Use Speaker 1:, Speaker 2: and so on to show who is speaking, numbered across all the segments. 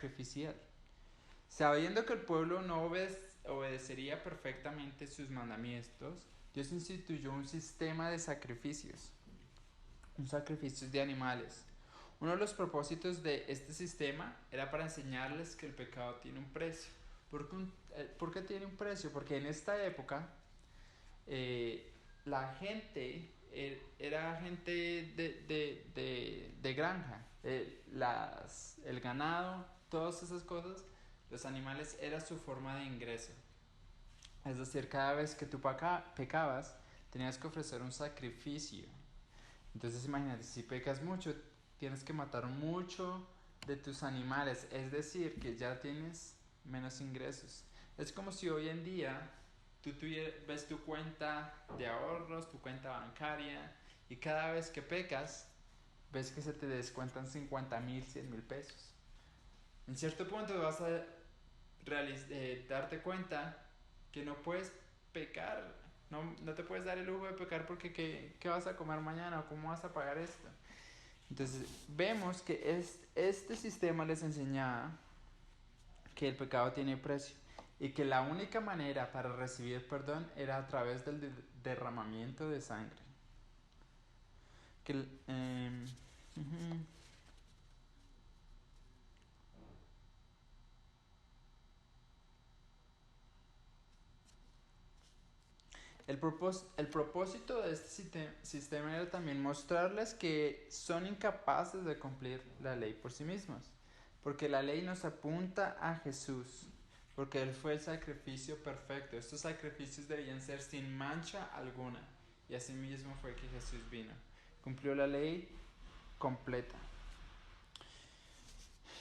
Speaker 1: sacrificial. Sabiendo que el pueblo no obedecería perfectamente sus mandamientos, Dios instituyó un sistema de sacrificios, un sacrificio de animales. Uno de los propósitos de este sistema era para enseñarles que el pecado tiene un precio. ¿Por qué tiene un precio? Porque en esta época la gente era gente de granja, el ganado, todas esas cosas, los animales era su forma de ingreso. Es decir, cada vez que tú pecabas, tenías que ofrecer un sacrificio. Entonces imagínate, si pecas mucho, tienes que matar mucho de tus animales, es decir, que ya tienes menos ingresos. Es como si hoy en día tú ves tu cuenta de ahorros, tu cuenta bancaria, y cada vez que pecas, ves que se te descuentan 50,000, 100,000 pesos. En cierto punto vas a darte cuenta que no puedes pecar, no te puedes dar el lujo de pecar porque ¿qué vas a comer mañana o cómo vas a pagar esto? Entonces vemos que este sistema les enseñaba que el pecado tiene precio y que la única manera para recibir perdón era a través del derramamiento de sangre. Que, el propósito de este sistema era también mostrarles que son incapaces de cumplir la ley por sí mismos, porque la ley nos apunta a Jesús, porque Él fue el sacrificio perfecto. Estos sacrificios debían ser sin mancha alguna, y así mismo fue que Jesús vino. Cumplió la ley completa.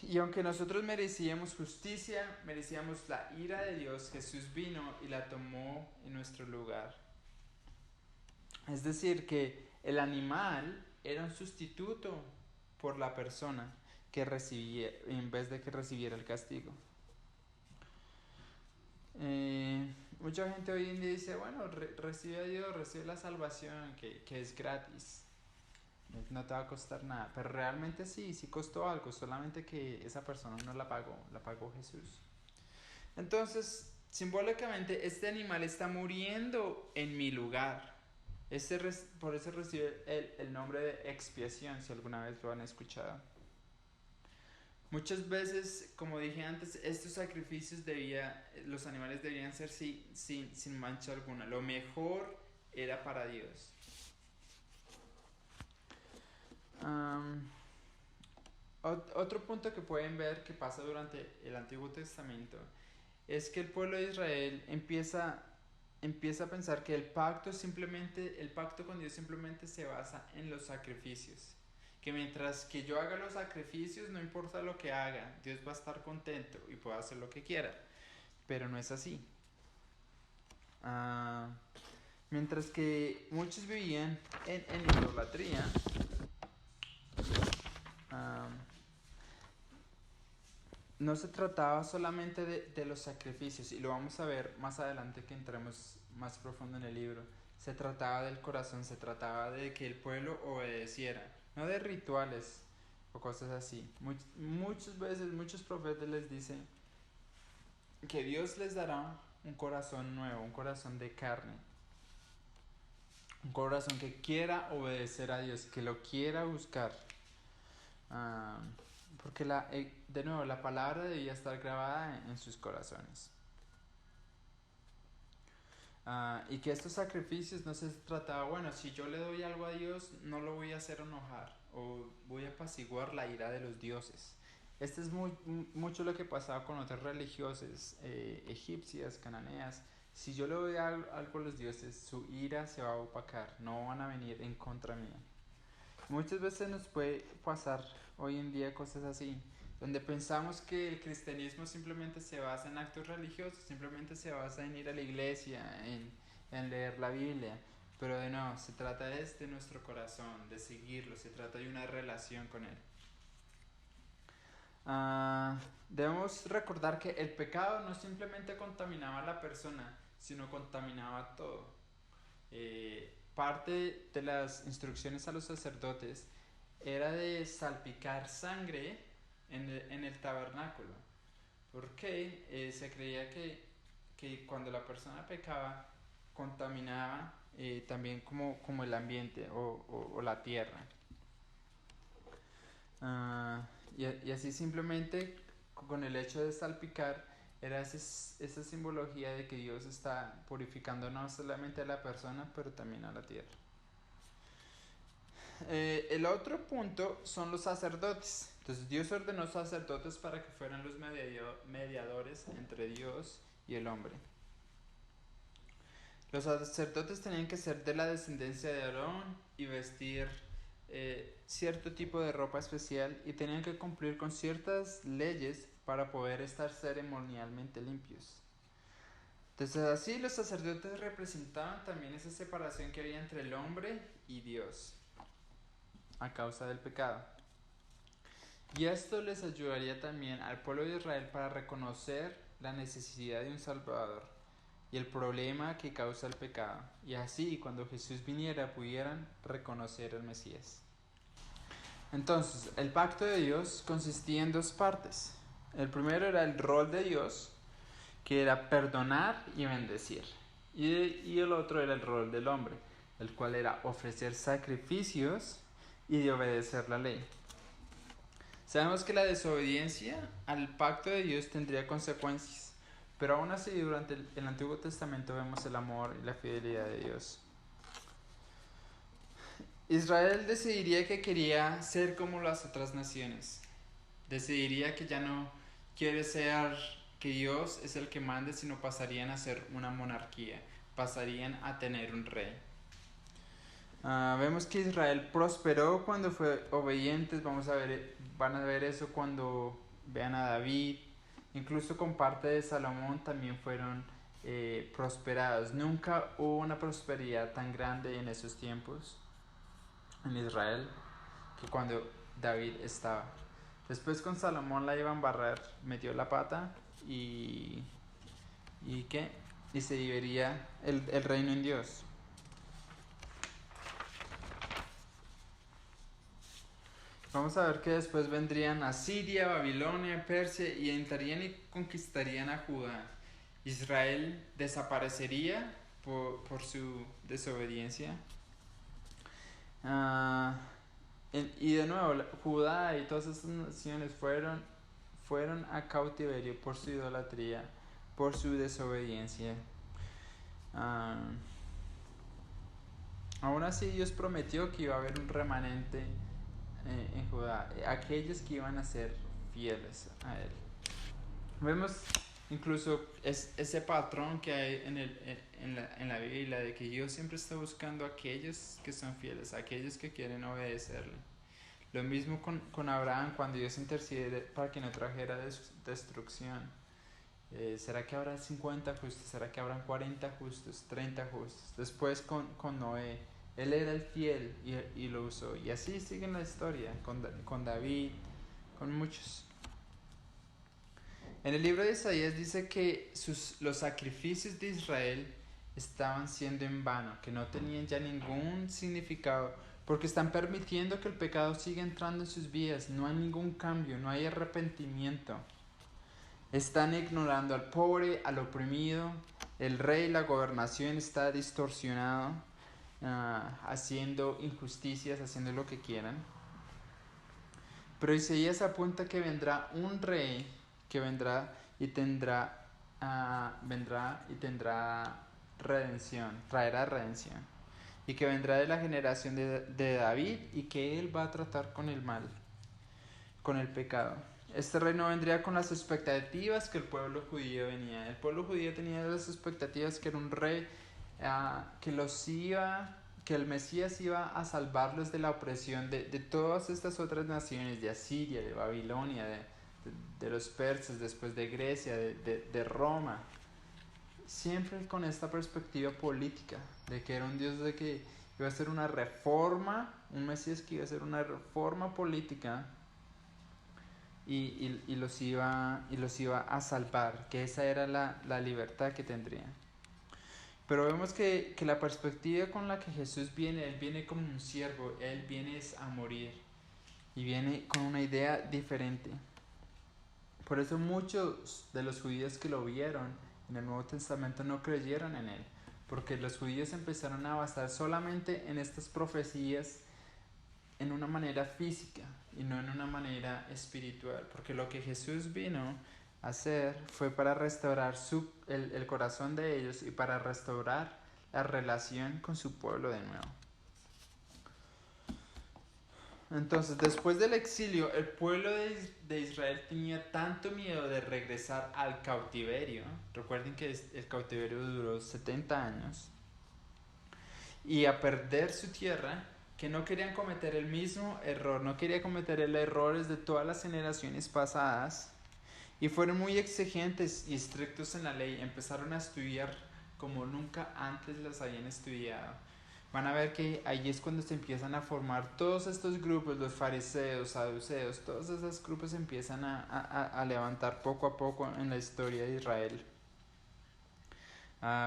Speaker 1: Y aunque nosotros merecíamos justicia, merecíamos la ira de Dios, Jesús vino y la tomó en nuestro lugar. Es decir, que el animal era un sustituto por la persona que recibía, en vez de que recibiera el castigo. Mucha gente hoy en día dice, bueno, recibe a Dios, recibe la salvación, que es gratis. No te va a costar nada, pero realmente sí costó algo, solamente que esa persona no la pagó Jesús. Entonces, simbólicamente, este animal está muriendo en mi lugar. Por eso recibe el nombre de expiación, si alguna vez lo han escuchado. Muchas veces, como dije antes, estos sacrificios los animales debían ser sin mancha alguna. Lo mejor era para Dios. Otro punto que pueden ver que pasa durante el Antiguo Testamento es que el pueblo de Israel empieza a pensar que el pacto con Dios simplemente se basa en los sacrificios. Que mientras que yo haga los sacrificios, no importa lo que haga, Dios va a estar contento y puede hacer lo que quiera. Pero no es así. Mientras que muchos vivían en idolatría, no se trataba solamente de los sacrificios, y lo vamos a ver más adelante que entremos más profundo en el libro. Se trataba del corazón, se trataba de que el pueblo obedeciera, no de rituales o cosas así. Muchas veces muchos profetas les dicen que Dios les dará un corazón nuevo, un corazón de carne, un corazón que quiera obedecer a Dios, que lo quiera buscar. Porque de nuevo la palabra debía estar grabada en sus corazones. Y que estos sacrificios no se trataba, bueno, si yo le doy algo a Dios, no lo voy a hacer enojar o voy a apaciguar la ira de los dioses. Este es mucho lo que pasaba con otras religiosas egipcias, cananeas. Si yo le doy algo a los dioses, su ira se va a opacar, no van a venir en contra mía. Muchas veces nos puede pasar hoy en día cosas así, donde pensamos que el cristianismo simplemente se basa en actos religiosos, simplemente se basa en ir a la iglesia, en leer la Biblia, pero de nuevo, se trata de nuestro corazón, de seguirlo, se trata de una relación con Él. Debemos recordar que el pecado no simplemente contaminaba a la persona, sino contaminaba todo. Parte de las instrucciones a los sacerdotes era de salpicar sangre en el tabernáculo. Porque se creía que cuando la persona pecaba, contaminaba también como el ambiente o la tierra. Y así simplemente con el hecho de salpicar era esa simbología de que Dios está purificando no solamente a la persona, pero también a la tierra. El otro punto son los sacerdotes. Entonces Dios ordenó sacerdotes para que fueran los mediadores entre Dios y el hombre. Los sacerdotes tenían que ser de la descendencia de Aarón y vestir cierto tipo de ropa especial y tenían que cumplir con ciertas leyes para poder estar ceremonialmente limpios. Entonces así los sacerdotes representaban también esa separación que había entre el hombre y Dios a causa del pecado. Y esto les ayudaría también al pueblo de Israel para reconocer la necesidad de un Salvador y el problema que causa el pecado. Y así cuando Jesús viniera pudieran reconocer al Mesías. Entonces, el pacto de Dios consistía en dos partes. El primero era el rol de Dios, que era perdonar y bendecir. Y el otro era el rol del hombre, el cual era ofrecer sacrificios y de obedecer la ley. Sabemos que la desobediencia al pacto de Dios tendría consecuencias, pero aún así durante el Antiguo Testamento vemos el amor y la fidelidad de Dios. Israel decidiría que quería ser como las otras naciones. Decidiría que ya no quiere ser que Dios es el que mande, sino pasarían a ser una monarquía, pasarían a tener un rey. Vemos que Israel prosperó cuando fue obediente. Van a ver eso cuando vean a David. Incluso con parte de Salomón también fueron prosperados. Nunca hubo una prosperidad tan grande en esos tiempos en Israel que cuando David estaba. Después con Salomón la iban a barrer, metió la pata y se dividiría el reino en Dios. Vamos a ver que después vendrían Asiria, Babilonia, Persia y entrarían y conquistarían a Judá. Israel desaparecería por su desobediencia. Y de nuevo, Judá y todas esas naciones fueron a cautiverio por su idolatría, por su desobediencia. Aún así Dios prometió que iba a haber un remanente en Judá, aquellos que iban a ser fieles a Él. Vemos incluso ese patrón que hay en la Biblia de que Dios siempre está buscando a aquellos que son fieles, a aquellos que quieren obedecerle. Lo mismo con Abraham cuando Dios intercede para que no trajera destrucción. ¿Será que habrá 50 justos? ¿Será que habrán 40 justos? 30 justos. Después con Noé, él era el fiel y lo usó. Y así sigue la historia con David, con muchos. En el libro de Isaías dice que los sacrificios de Israel estaban siendo en vano, que no tenían ya ningún significado, porque están permitiendo que el pecado siga entrando en sus vidas. No hay ningún cambio, no hay arrepentimiento. Están ignorando al pobre, al oprimido. El rey, la gobernación está distorsionado, haciendo injusticias, haciendo lo que quieran. Pero Isaías apunta que vendrá un rey que vendrá y tendrá redención, traerá redención, y que vendrá de la generación de David y que él va a tratar con el mal, con el pecado. Este reino vendría con las expectativas que el pueblo judío venía. El pueblo judío tenía las expectativas que era un rey que el Mesías iba a salvarlos de la opresión de todas estas otras naciones, de Asiria, de Babilonia, de los persas, después de Grecia, de Roma. Siempre con esta perspectiva política, de que era un Dios de que iba a hacer una reforma, un Mesías que iba a hacer una reforma política y los iba a salvar, que esa era la libertad que tendría. Pero vemos que la perspectiva con la que Jesús viene, Él viene como un siervo, Él viene a morir y viene con una idea diferente. Por eso muchos de los judíos que lo vieron en el Nuevo Testamento no creyeron en él, porque los judíos empezaron a basar solamente en estas profecías en una manera física y no en una manera espiritual, porque lo que Jesús vino a hacer fue para restaurar el corazón de ellos y para restaurar la relación con su pueblo de nuevo. Entonces, después del exilio, el pueblo de Israel tenía tanto miedo de regresar al cautiverio. Recuerden que el cautiverio duró 70 años. Y a perder su tierra, que no querían cometer el mismo error, no querían cometer el errores de todas las generaciones pasadas. Y fueron muy exigentes y estrictos en la ley. Empezaron a estudiar como nunca antes las habían estudiado. Van a ver que ahí es cuando se empiezan a formar todos estos grupos, los fariseos, saduceos, todos esos grupos se empiezan a levantar poco a poco en la historia de Israel.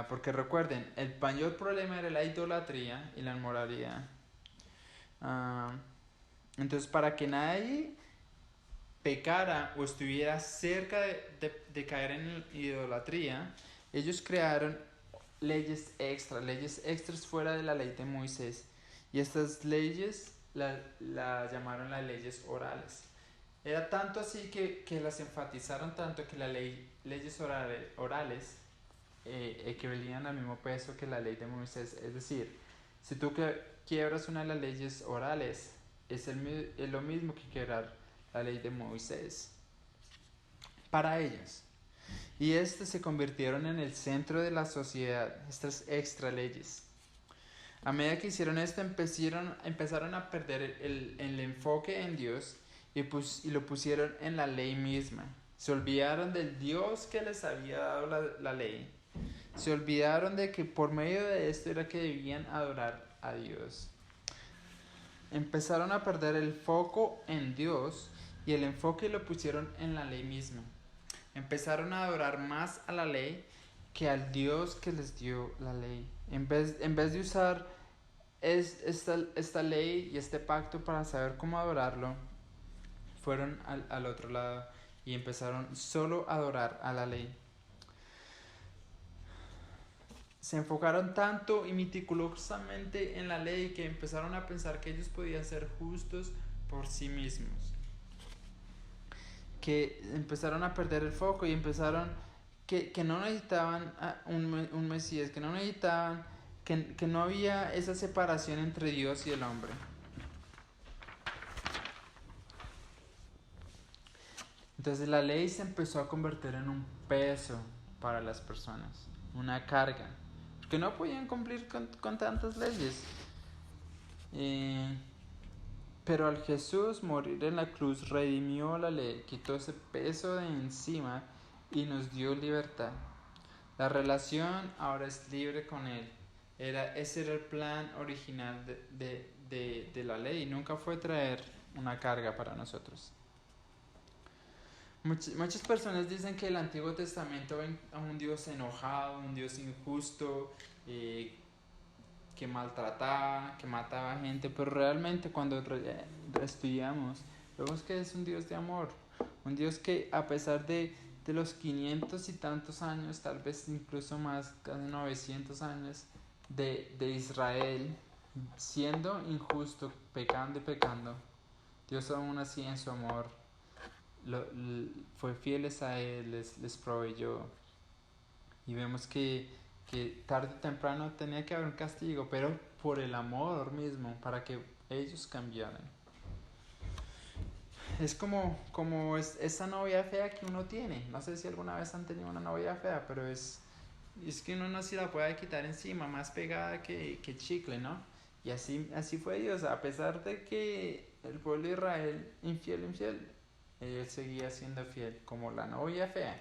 Speaker 1: Porque recuerden, el mayor problema era la idolatría y la inmoralidad. Entonces, para que nadie pecara o estuviera cerca de caer en idolatría, ellos crearon leyes extras fuera de la ley de Moisés. Y estas leyes la llamaron las leyes orales. Era tanto así que las enfatizaron tanto que las leyes orales equivalían al mismo peso que la ley de Moisés. Es decir, si tú quiebras una de las leyes orales, es lo mismo que quebrar la ley de Moisés para ellos. Y se convirtieron en el centro de la sociedad, estas extra leyes. A medida que hicieron esto, empezaron a perder el enfoque en Dios y lo pusieron en la ley misma. Se olvidaron del Dios que les había dado la ley. Se olvidaron de que por medio de esto era que debían adorar a Dios. Empezaron a perder el foco en Dios y el enfoque lo pusieron en la ley misma. Empezaron a adorar más a la ley que al Dios que les dio la ley. En vez de usar esta ley y este pacto para saber cómo adorarlo, fueron al otro lado y empezaron solo a adorar a la ley. Se enfocaron tanto y meticulosamente en la ley que empezaron a pensar que ellos podían ser justos por sí mismos. Que empezaron a perder el foco y empezaron que no necesitaban un Mesías, que no necesitaban, que no había esa separación entre Dios y el hombre. Entonces la ley se empezó a convertir en un peso para las personas, una carga, porque no podían cumplir con tantas leyes. Pero al Jesús morir en la cruz redimió la ley, quitó ese peso de encima y nos dio libertad. La relación ahora es libre con Él. Ese era el plan original de la ley. Nunca fue traer una carga para nosotros. Muchas personas dicen que el Antiguo Testamento ven a un Dios enojado, un Dios injusto, que maltrataba, que mataba gente, pero realmente cuando estudiamos, vemos que es un Dios de amor, un Dios que a pesar de los 500 y tantos años, tal vez incluso más, casi 900 años de Israel, siendo injusto, pecando y pecando, Dios aún así en su amor fue fieles a Él, les proveyó. Y vemos que tarde o temprano tenía que haber un castigo, pero por el amor mismo, para que ellos cambiaran. Es como esa novia fea que uno tiene. No sé si alguna vez han tenido una novia fea, pero es que uno no se la puede quitar encima, más pegada que chicle, ¿no? Y así fue Dios. A pesar de que el pueblo de Israel, infiel, Él seguía siendo fiel, como la novia fea.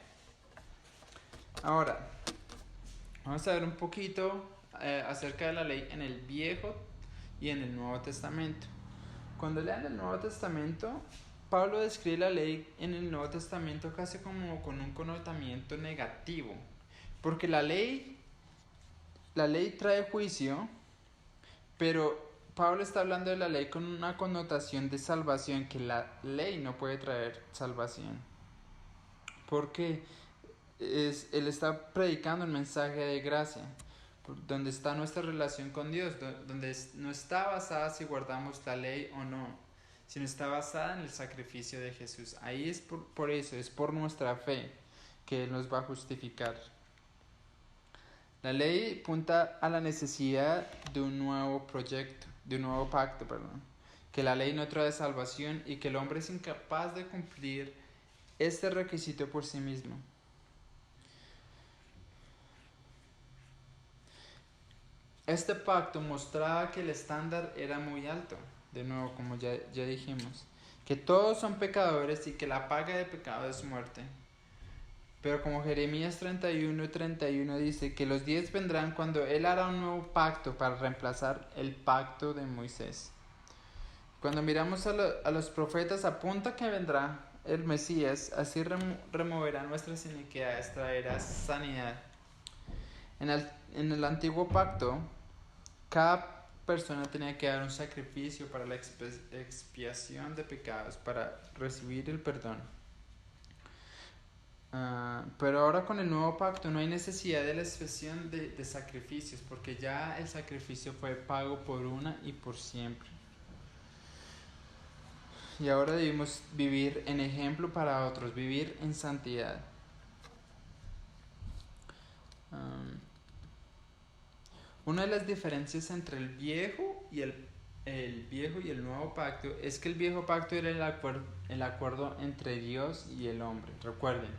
Speaker 1: Ahora, vamos a ver un poquito acerca de la ley en el Viejo y en el Nuevo Testamento. Cuando lean el Nuevo Testamento, Pablo describe la ley en el Nuevo Testamento casi como con un connotamiento negativo, porque la ley trae juicio, pero Pablo está hablando de la ley con una connotación de salvación, que la ley no puede traer salvación. porque él está predicando un mensaje de gracia, donde está nuestra relación con Dios, donde no está basada si guardamos la ley o no, sino está basada en el sacrificio de Jesús. Ahí es por eso, es por nuestra fe que Él nos va a justificar. La ley apunta a la necesidad de un nuevo proyecto, de un nuevo pacto, que la ley no trae salvación y que el hombre es incapaz de cumplir este requisito por sí mismo. Este pacto mostraba que el estándar era muy alto, de nuevo, como ya dijimos, que todos son pecadores y que la paga de pecado es muerte. Pero como Jeremías 31:31 dice que los días vendrán cuando Él hará un nuevo pacto para reemplazar el pacto de Moisés. Cuando miramos a los profetas, apunta que vendrá el Mesías, así removerá nuestras iniquidades, traerá sanidad. En el antiguo pacto, cada persona tenía que dar un sacrificio para la expiación de pecados, para recibir el perdón. Pero ahora con el nuevo pacto no hay necesidad de la expiación de sacrificios, porque ya el sacrificio fue pago por una y por siempre. Y ahora debemos vivir en ejemplo para otros, vivir en santidad. Una de las diferencias entre el viejo y el nuevo pacto es que el viejo pacto era el acuerdo entre Dios y el hombre. Recuerden,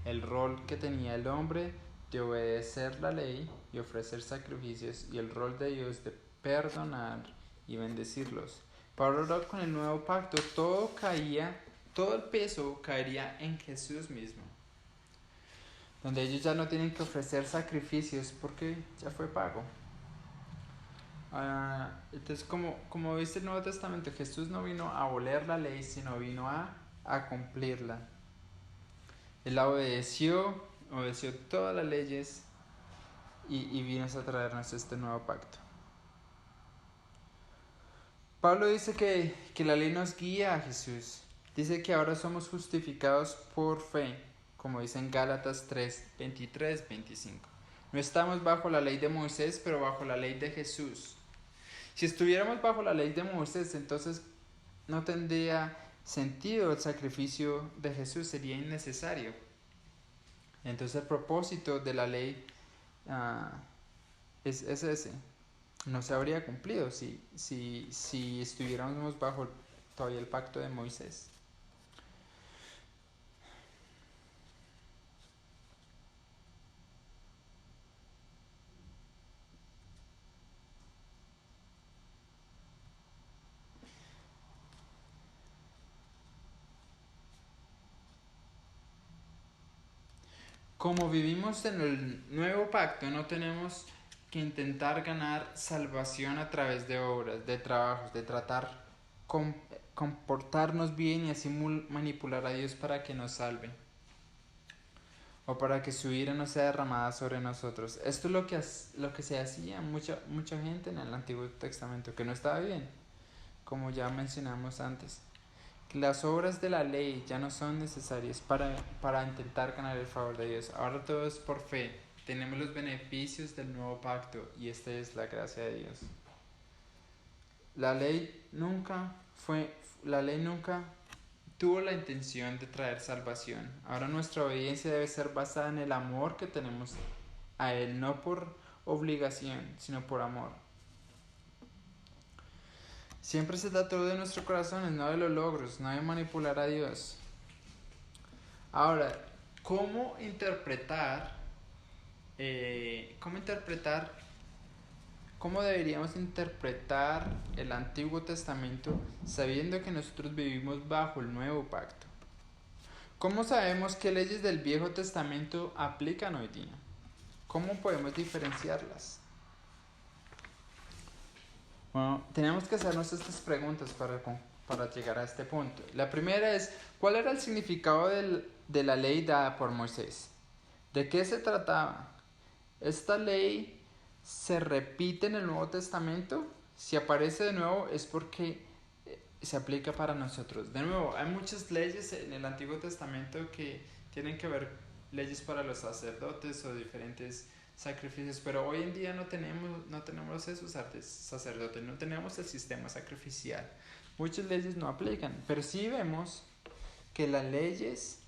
Speaker 1: el rol que tenía el hombre de obedecer la ley y ofrecer sacrificios, y el rol de Dios de perdonar y bendecirlos. Pero ahora con el nuevo pacto todo el peso caería en Jesús mismo, donde ellos ya no tienen que ofrecer sacrificios porque ya fue pago. Entonces, como dice el Nuevo Testamento, Jesús no vino a abolir la ley, sino vino a cumplirla. Él la obedeció todas las leyes y vino a traernos este nuevo pacto. Pablo dice que la ley nos guía a Jesús. Dice que ahora somos justificados por fe, como dice en Gálatas 3:23-25. No estamos bajo la ley de Moisés, pero bajo la ley de Jesús. Si estuviéramos bajo la ley de Moisés, entonces no tendría sentido el sacrificio de Jesús, sería innecesario. Entonces el propósito de la ley es ese. No se habría cumplido si estuviéramos bajo todavía el pacto de Moisés. Como vivimos en el nuevo pacto, no tenemos que intentar ganar salvación a través de obras, de trabajos, de tratar comportarnos bien y así manipular a Dios para que nos salve, o para que su ira no sea derramada sobre nosotros. Esto es lo que se hacía mucha gente en el Antiguo Testamento, que no estaba bien, como ya mencionamos antes. Las obras de la ley ya no son necesarias para intentar ganar el favor de Dios. Ahora todo es por fe. Tenemos los beneficios del nuevo pacto y esta es la gracia de Dios. La ley nunca tuvo la intención de traer salvación. Ahora nuestra obediencia debe ser basada en el amor que tenemos a Él, no por obligación, sino por amor. Siempre se trató de nuestros corazones, no de los logros, no de manipular a Dios. Ahora, ¿cómo deberíamos interpretar el Antiguo Testamento sabiendo que nosotros vivimos bajo el Nuevo Pacto? ¿Cómo sabemos qué leyes del Viejo Testamento aplican hoy día? ¿Cómo podemos diferenciarlas? Bueno, tenemos que hacernos estas preguntas para llegar a este punto. La primera es, ¿cuál era el significado de la ley dada por Moisés? ¿De qué se trataba? ¿Esta ley se repite en el Nuevo Testamento? Si aparece de nuevo es porque se aplica para nosotros. De nuevo, hay muchas leyes en el Antiguo Testamento que tienen que haber leyes para los sacerdotes o diferentes sacrificios, pero hoy en día no tenemos esos sacerdotes, no tenemos el sistema sacrificial. Muchas leyes no aplican, pero sí vemos que las leyes,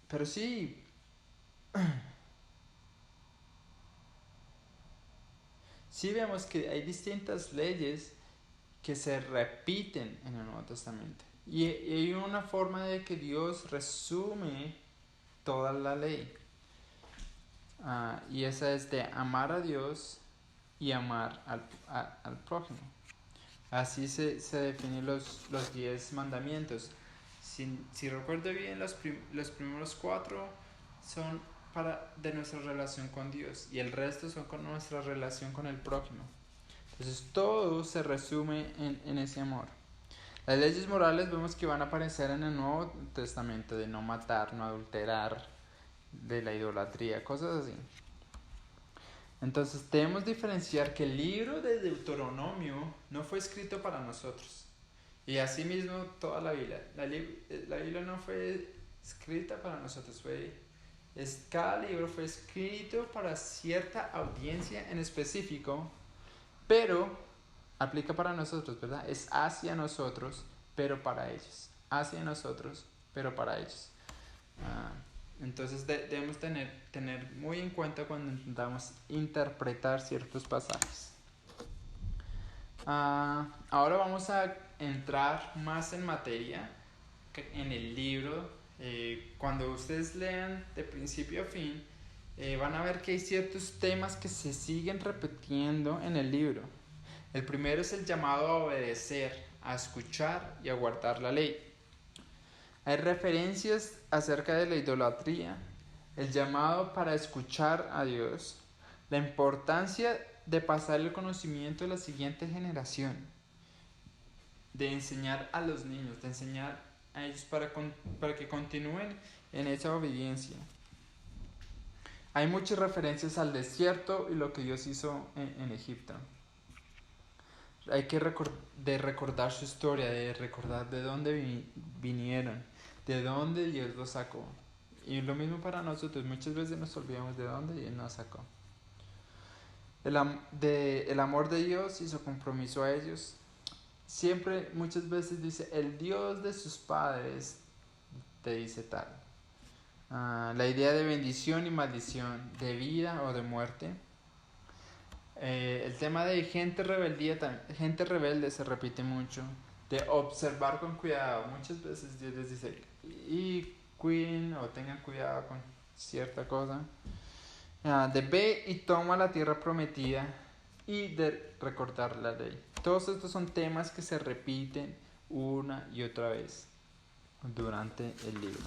Speaker 1: pero sí, sí vemos que hay distintas leyes que se repiten en el Nuevo Testamento. Y hay una forma de que Dios resume toda la ley. Y esa es de amar a Dios y amar al prójimo. Así se definen los 10 mandamientos. Si recuerdo bien, los primeros 4 son de nuestra relación con Dios y el resto son con nuestra relación con el prójimo. Entonces todo se resume en ese amor. Las leyes morales vemos que van a aparecer en el Nuevo Testamento, de no matar, no adulterar, de la idolatría, cosas así. Entonces debemos diferenciar que el libro de Deuteronomio no fue escrito para nosotros. Y asimismo toda la Biblia. La Biblia no fue escrita para nosotros. Cada libro fue escrito para cierta audiencia en específico, pero aplica para nosotros, ¿verdad? Es hacia nosotros, pero para ellos. Hacia nosotros, pero para ellos. Entonces debemos tener muy en cuenta cuando intentamos interpretar ciertos pasajes. Ahora vamos a entrar más en materia en el libro. Cuando ustedes lean de principio a fin, van a ver que hay ciertos temas que se siguen repitiendo en el libro. El primero es el llamado a obedecer, a escuchar y a guardar la ley. Hay referencias acerca de la idolatría, el llamado para escuchar a Dios, la importancia de pasar el conocimiento a la siguiente generación, de enseñar a los niños, de enseñar a ellos para que continúen en esa obediencia. Hay muchas referencias al desierto y lo que Dios hizo en Egipto. Hay que recordar su historia, de recordar de dónde vinieron, de dónde Dios los sacó. Y lo mismo para nosotros, muchas veces nos olvidamos de dónde Dios nos sacó. El amor de Dios y su compromiso a ellos. Siempre, muchas veces dice, el Dios de sus padres te dice tal. La idea de bendición y maldición, de vida o de muerte. El tema de gente rebelde se repite mucho, de observar con cuidado. Muchas veces Dios les dice, y cuiden o tengan cuidado con cierta cosa. De ve y toma la tierra prometida y de recordar la ley. Todos estos son temas que se repiten una y otra vez durante el libro.